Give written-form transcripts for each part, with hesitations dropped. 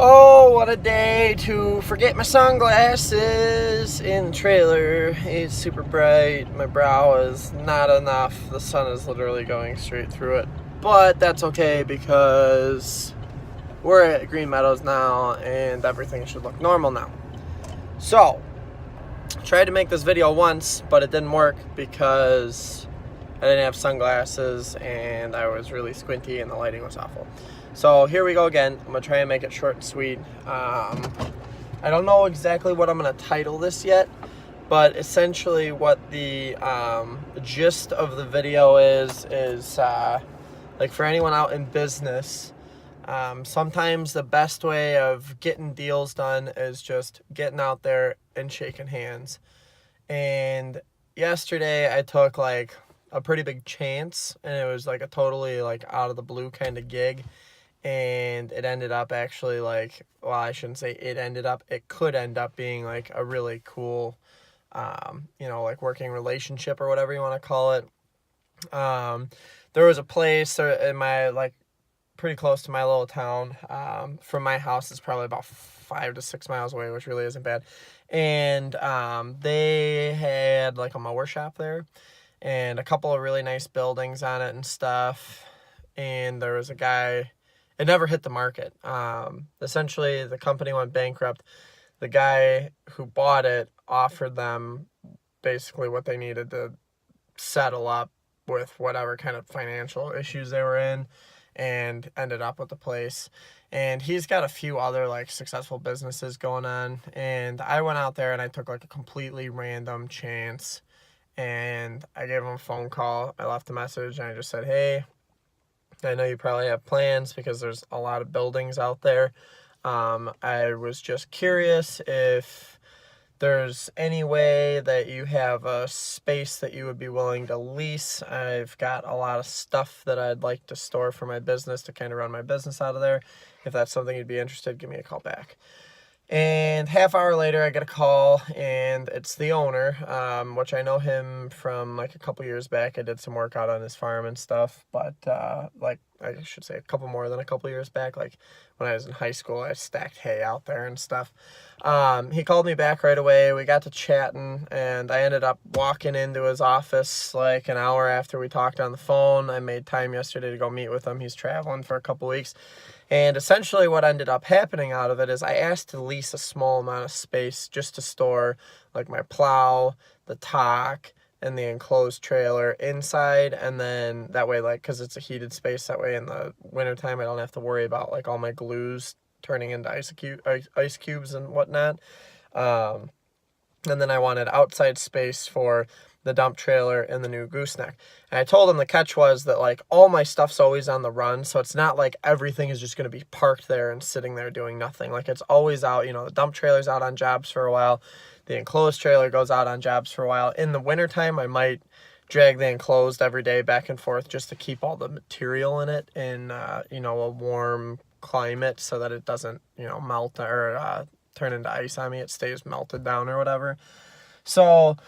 Oh, what a day to forget my sunglasses in the trailer. It's super bright. My brow is not enough. The sun is literally going straight through it. But that's okay because we're at Green Meadows now and everything should look normal now. So, I tried to make this video once, but it didn't work because I didn't have sunglasses and I was really squinty and the lighting was awful. So here we go again. I'm gonna try and make it short and sweet. I don't know exactly what I'm gonna title this yet, but essentially what the gist of the video is like for anyone out in business, sometimes the best way of getting deals done is just getting out there and shaking hands. And yesterday I took like a pretty big chance, and it was like a totally like out of the blue kind of gig. And it ended up actually like, well, I shouldn't say it could end up being like a really cool, like working relationship or whatever you want to call it. There was a place in my, like, pretty close to my little town. From my house, it's probably about 5 to 6 miles away, which really isn't bad. And they had like a mower shop there and a couple of really nice buildings on it and stuff. And there was a guy. It never hit the market. Essentially, the company went bankrupt. The guy who bought it offered them basically what they needed to settle up with whatever kind of financial issues they were in, and ended up with the place. And he's got a few other like successful businesses going on. And I went out there and I took like a completely random chance. And I gave him a phone call. I left a message and I just said, hey, I know you probably have plans because there's a lot of buildings out there. I was just curious if there's any way that you have a space that you would be willing to lease. I've got a lot of stuff that I'd like to store for my business to kind of run my business out of there. If that's something you'd be interested, give me a call back. And half hour later, I get a call, and it's the owner, which I know him from like a couple years back. I did some work out on his farm and stuff, but like I should say a couple more than a couple years back. Like when I was in high school, I stacked hay out there and stuff. He called me back right away. We got to chatting, and I ended up walking into his office like an hour after we talked on the phone. I made time yesterday to go meet with him. He's traveling for a couple weeks. And essentially what ended up happening out of it is I asked to lease a small amount of space just to store like my plow, the talk, and the enclosed trailer inside. And then that way, like, because it's a heated space, that way in the wintertime I don't have to worry about like all my glues turning into ice cubes and whatnot. And then I wanted outside space for the dump trailer and the new gooseneck. And I told him the catch was that like all my stuff's always on the run, so it's not like everything is just going to be parked there and sitting there doing nothing. Like it's always out. The dump trailer's out on jobs for a while. The enclosed trailer goes out on jobs for a while. In the wintertime, I might drag the enclosed every day back and forth just to keep all the material in it in a warm climate so that it doesn't melt or turn into ice on me. It stays melted down or whatever. So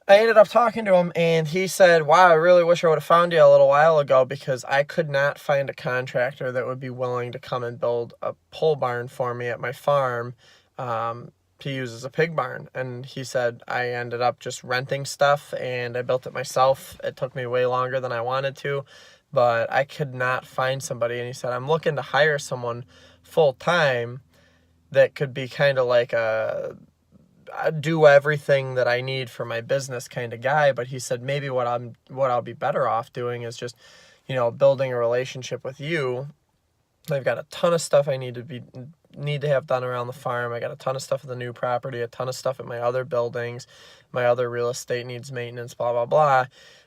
I ended up talking to him, and he said, wow, I really wish I would have found you a little while ago because I could not find a contractor that would be willing to come and build a pole barn for me at my farm to use as a pig barn. And he said, I ended up just renting stuff, and I built it myself. It took me way longer than I wanted to, but I could not find somebody. And he said, I'm looking to hire someone full-time that could be kind of like a do everything that I need for my business kind of guy. But he said maybe what I'll be better off doing is just building a relationship with you. I've got a ton of stuff I need to have done around the farm. I got a ton of stuff at the new property, a ton of stuff at my other buildings, my other real estate needs maintenance, blah blah blah.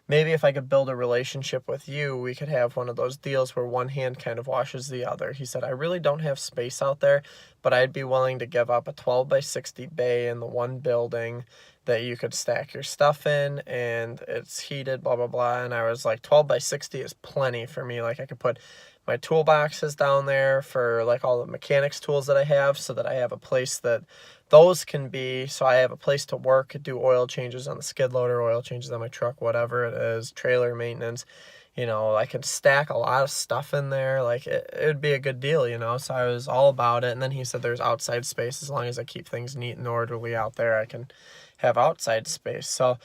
Maybe if I could build a relationship with you, we could have one of those deals where one hand kind of washes the other. He said, I really don't have space out there, but I'd be willing to give up a 12 by 60 bay in the one building that you could stack your stuff in, and it's heated, blah, blah, blah. And I was like, 12 by 60 is plenty for me. Like I could put my toolboxes down there for like all the mechanics tools that I have so that I have a place that those can be, so I have a place to work, do oil changes on the skid loader, oil changes on my truck, whatever it is, trailer maintenance. I can stack a lot of stuff in there. Like, it would be a good deal, So I was all about it. And then he said there's outside space. As long as I keep things neat and orderly out there, I can have outside space. So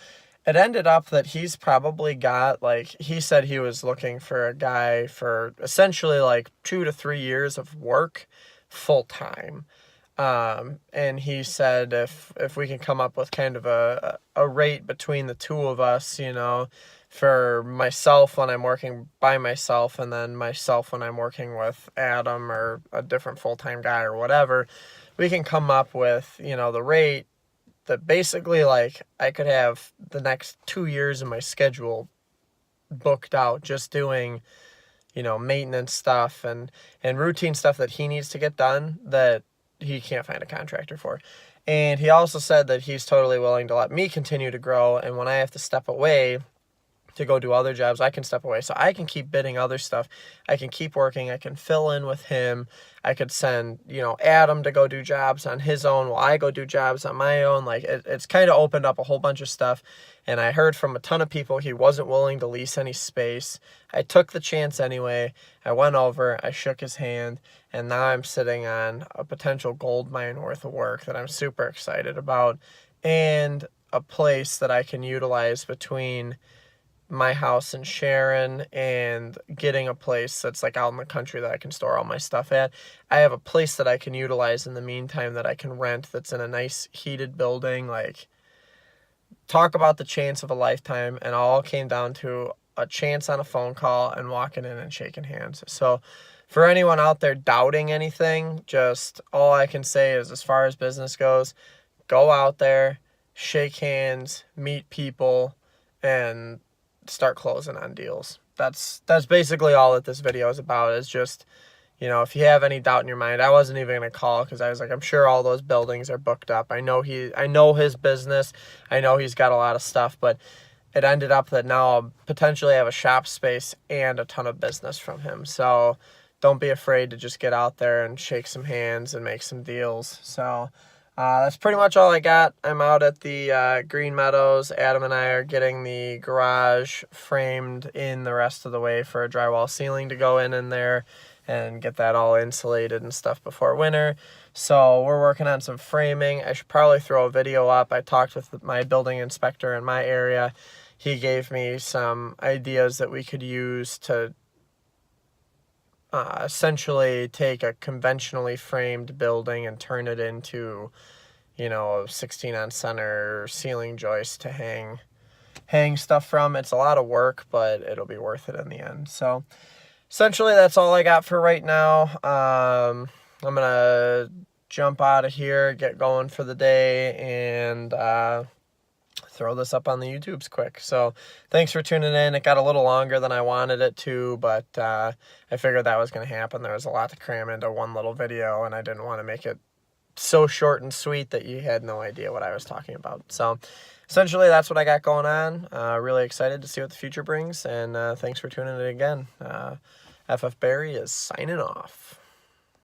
it ended up that he's probably got, like, he said he was looking for a guy for essentially like 2 to 3 years of work full time. And he said if we can come up with kind of a rate between the two of us, for myself when I'm working by myself, and then myself when I'm working with Adam or a different full-time guy or whatever, we can come up with, the rate that basically, like, I could have the next 2 years of my schedule booked out just doing, maintenance stuff and routine stuff that he needs to get done that he can't find a contractor for. And he also said that he's totally willing to let me continue to grow, and when I have to step away to go do other jobs, I can step away. So I can keep bidding other stuff. I can keep working. I can fill in with him. I could send, Adam to go do jobs on his own while I go do jobs on my own. Like, it's kind of opened up a whole bunch of stuff. And I heard from a ton of people he wasn't willing to lease any space. I took the chance anyway. I went over, I shook his hand, and now I'm sitting on a potential gold mine worth of work that I'm super excited about, and a place that I can utilize between my house in Sharon and getting a place that's like out in the country that I can store all my stuff at. I have a place that I can utilize in the meantime that I can rent that's in a nice heated building. Like, talk about the chance of a lifetime, and all came down to a chance on a phone call and walking in and shaking hands. So for anyone out there doubting anything, just all I can say is, as far as business goes, go out there, shake hands, meet people, and start closing on deals. That's basically all that this video is about, is just, if you have any doubt in your mind. I wasn't even going to call because I was like, I'm sure all those buildings are booked up. I know his business. I know he's got a lot of stuff, but it ended up that now I'll potentially have a shop space and a ton of business from him. So don't be afraid to just get out there and shake some hands and make some deals. So that's pretty much all I got. I'm out at the Green Meadows. Adam and I are getting the garage framed in the rest of the way for a drywall ceiling to go in there and get that all insulated and stuff before winter. So we're working on some framing. I should probably throw a video up. I talked with my building inspector in my area. He gave me some ideas that we could use to essentially take a conventionally framed building and turn it into, a 16 on center ceiling joist to hang stuff from. It's a lot of work, but it'll be worth it in the end. So essentially that's all I got for right now. I'm gonna jump out of here, get going for the day, and throw this up on the YouTubes quick. So thanks for tuning in. It got a little longer than I wanted it to, but I figured that was going to happen. There was a lot to cram into one little video, and I didn't want to make it so short and sweet that you had no idea what I was talking about. So essentially that's what I got going on. Really excited to see what the future brings, and thanks for tuning in again. FF Barry is signing off.